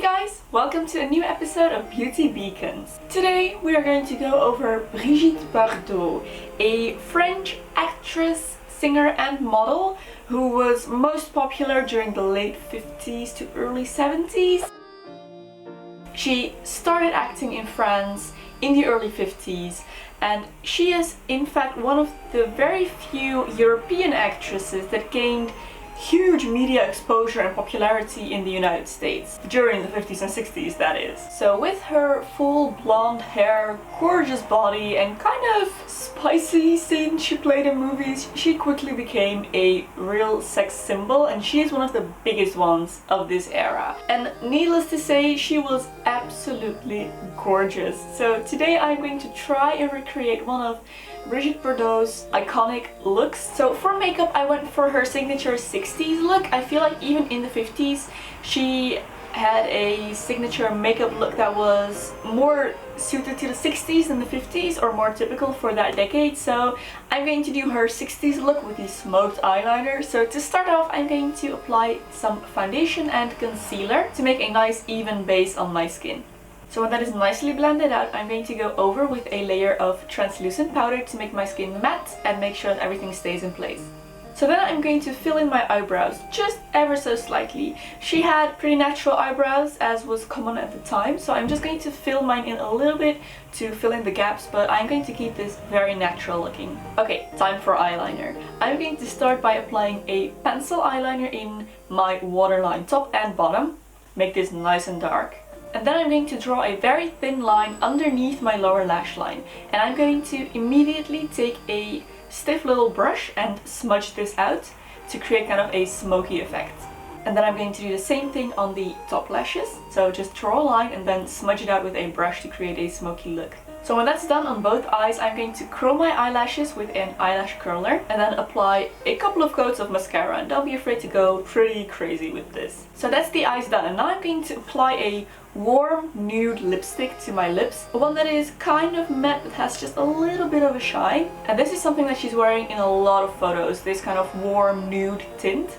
guys, welcome to a new episode of Beauty Beacons. Today we are going to go over Brigitte Bardot, a French actress, singer and model who was most popular during the late 50s to early 70s. She started acting in France in the early 50s, and she is in fact one of the very few European actresses that gained huge media exposure and popularity in the United States during the 50s and 60s, that is. So with her full blonde hair, gorgeous body and kind of spicy scenes she played in movies, she quickly became a real sex symbol, and she is one of the biggest ones of this era. And needless to say, she was absolutely gorgeous. So today I'm going to try and recreate one of Brigitte Bardot's iconic looks. So for makeup I went for her signature 60s look. I feel like even in the 50s she had a signature makeup look that was more suited to the 60s than the 50s, or more typical for that decade. So I'm going to do her 60s look with the smoked eyeliner. So to start off I'm going to apply some foundation and concealer to make a nice even base on my skin. So when that is nicely blended out, I'm going to go over with a layer of translucent powder to make my skin matte and make sure that everything stays in place. So then I'm going to fill in my eyebrows just ever so slightly. She had pretty natural eyebrows, as was common at the time, so I'm just going to fill mine in a little bit to fill in the gaps, but I'm going to keep this very natural looking. Okay, time for eyeliner. I'm going to start by applying a pencil eyeliner in my waterline, top and bottom. Make this nice and dark. And then I'm going to draw a very thin line underneath my lower lash line. And I'm going to immediately take a stiff little brush and smudge this out to create kind of a smoky effect. And then I'm going to do the same thing on the top lashes. So just draw a line and then smudge it out with a brush to create a smoky look. So when that's done on both eyes, I'm going to curl my eyelashes with an eyelash curler and then apply a couple of coats of mascara, and don't be afraid to go pretty crazy with this. So that's the eyes done, and now I'm going to apply a warm nude lipstick to my lips. One that is kind of matte but has just a little bit of a shine. And this is something that she's wearing in a lot of photos, this kind of warm nude tint.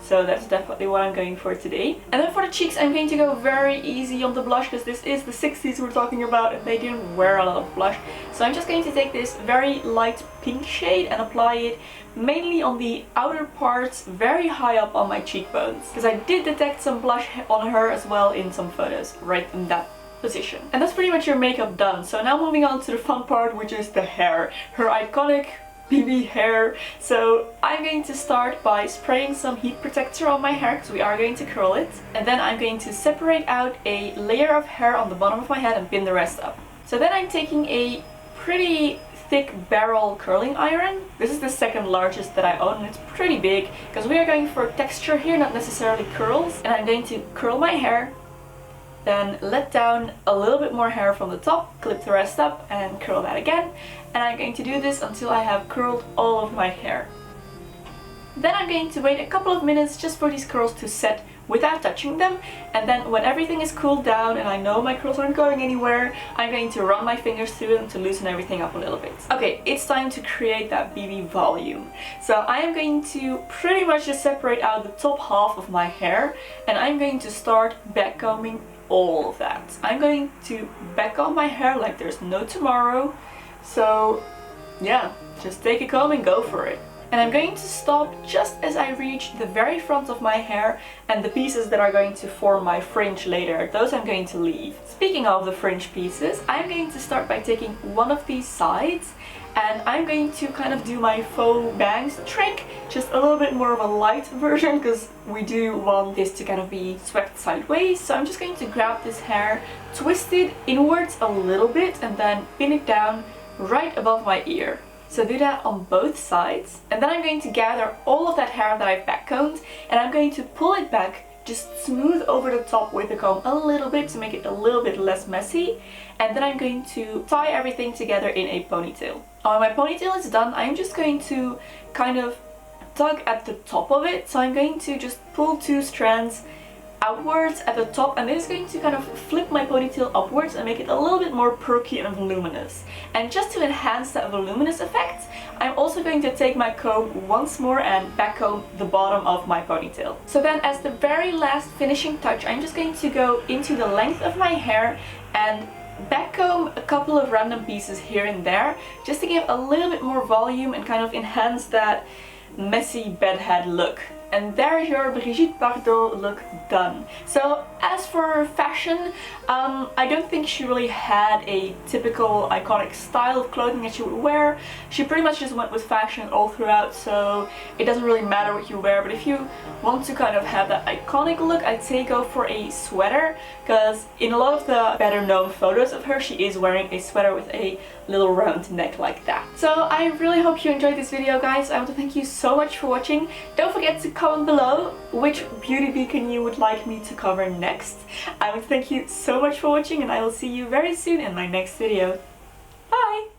So that's definitely what I'm going for today. And then for the cheeks I'm going to go very easy on the blush, because this is the 60s we're talking about and they didn't wear a lot of blush. So I'm just going to take this very light pink shade and apply it mainly on the outer parts, very high up on my cheekbones. Because I did detect some blush on her as well in some photos, right in that position. And that's pretty much your makeup done. So now moving on to the fun part, which is the hair. Her iconic BB hair. So I'm going to start by spraying some heat protector on my hair, because we are going to curl it. And then I'm going to separate out a layer of hair on the bottom of my head and pin the rest up. So then I'm taking a pretty thick barrel curling iron. This is the second largest that I own, and it's pretty big because we are going for texture here, not necessarily curls. And I'm going to curl my hair, then let down a little bit more hair from the top, clip the rest up and curl that again. And I'm going to do this until I have curled all of my hair. Then I'm going to wait a couple of minutes just for these curls to set without touching them. And then when everything is cooled down and I know my curls aren't going anywhere, I'm going to run my fingers through them to loosen everything up a little bit. Okay, it's time to create that BB volume. So I am going to pretty much just separate out the top half of my hair, and I'm going to start backcombing all of that. I'm going to backcomb my hair like there's no tomorrow. So yeah, just take a comb and go for it. And I'm going to stop just as I reach the very front of my hair and the pieces that are going to form my fringe later. Those I'm going to leave. Speaking of the fringe pieces, I'm going to start by taking one of these sides, and I'm going to kind of do my faux bangs trick, just a little bit more of a light version, because we do want this to kind of be swept sideways. So I'm just going to grab this hair, twist it inwards a little bit, and then pin it down right above my ear. So do that on both sides, and then I'm going to gather all of that hair that I've backcombed, and I'm going to pull it back, just smooth over the top with the comb a little bit to make it a little bit less messy. And then I'm going to tie everything together in a ponytail. When my ponytail is done, I'm just going to kind of tug at the top of it. So I'm going to just pull two strands outwards at the top, and this is going to kind of flip my ponytail upwards and make it a little bit more perky and voluminous. And just to enhance that voluminous effect, I'm also going to take my comb once more and backcomb the bottom of my ponytail. So then as the very last finishing touch, I'm just going to go into the length of my hair and backcomb a couple of random pieces here and there, just to give a little bit more volume and kind of enhance that messy bedhead look. And there's your Brigitte Bardot look done. So as for fashion, I don't think she really had a typical iconic style of clothing that she would wear. She pretty much just went with fashion all throughout, so it doesn't really matter what you wear. But if you want to kind of have that iconic look, I'd say go for a sweater, because in a lot of the better known photos of her, she is wearing a sweater with a little round neck like that. So I really hope you enjoyed this video, guys. I want to thank you so much for watching. Don't forget to comment below which beauty beacon you would like me to cover next. I want to thank you so much for watching, and I will see you very soon in my next video. Bye!